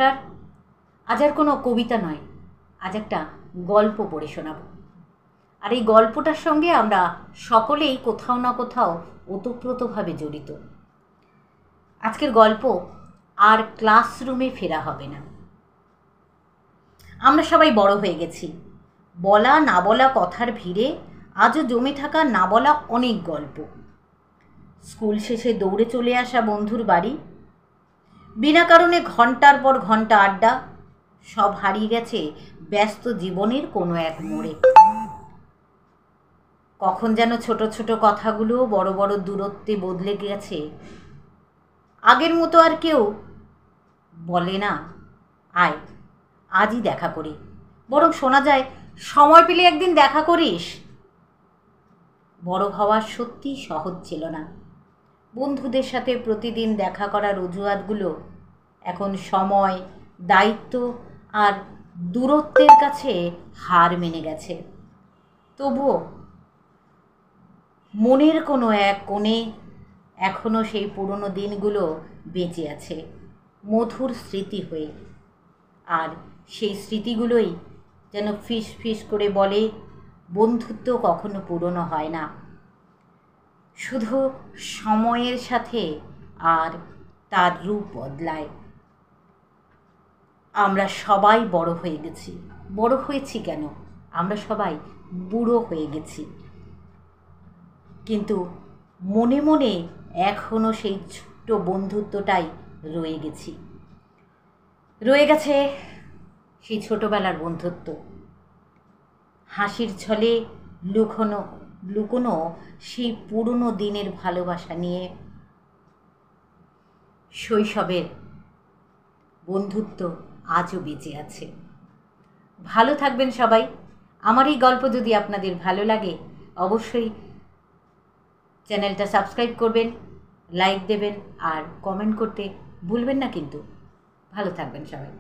নমস্কার। আজ আর কোনো কবিতা নয়, আজ একটা গল্প পড়ে শোনাব। আর এই গল্পটার সঙ্গে আমরা সকলেই কোথাও না কোথাও ওতপ্রোতভাবে জড়িত। আজকের গল্প আর ক্লাসরুমে ফেরা হবে না। আমরা সবাই বড় হয়ে গেছি। বলা না বলা কথার ভিড়ে আজও জমে থাকা না বলা অনেক গল্প। স্কুল শেষে দৌড়ে চলে আসা বন্ধুর বাড়ি, বিনা কারণে ঘন্টার পর ঘন্টা আড্ডা, সব হারিয়ে গেছে ব্যস্ত জীবনের কোনো এক মোড়ে। কখন যেন ছোট ছোট কথাগুলো বড় বড় দূরত্বে বদলে গেছে। আগের মতো আর কেউ বলে না আয় আজই দেখা করি, বরং শোনা যায় সময় পেলে একদিন দেখা করিস। বড় হওয়া সত্যিই সহজ ছিল না। বন্ধুদের সাথে প্রতিদিন দেখা করার অজুহাতগুলো এখন সময়, দায়িত্ব আর দূরত্বের কাছে হার মেনে গেছে। তবুও মনের কোনো এক কোণে এখনও সেই পুরনো দিনগুলো বেঁচে আছে, মধুর স্মৃতি হয়ে। আর সেই স্মৃতিগুলোই যেন ফিস ফিস করে বলে, বন্ধুত্ব কখনো পুরনো হয় না, শুধু সময়ের সাথে আর তার রূপ বদলায়। আমরা সবাই বড় হয়ে গেছি। বড় হয়েছি কেন, আমরা সবাই বুড়ো হয়ে গেছি। কিন্তু মনে মনে এখনও সেই ছোট্ট বন্ধুত্বটাই রয়ে গেছে সেই ছোটবেলার বন্ধুত্ব। হাসির ছলে লুকোনো সেই পুরনো দিনের ভালোবাসা নিয়ে শৈশবের বন্ধুত্ব আজও বেঁচে আছে। ভালো থাকবেন সবাই। আমার এই গল্প যদি আপনাদের ভালো লাগে অবশ্যই চ্যানেলটা সাবস্ক্রাইব করবেন, লাইক দেবেন আর কমেন্ট করতে ভুলবেন না কিন্তু। ভালো থাকবেন সবাই।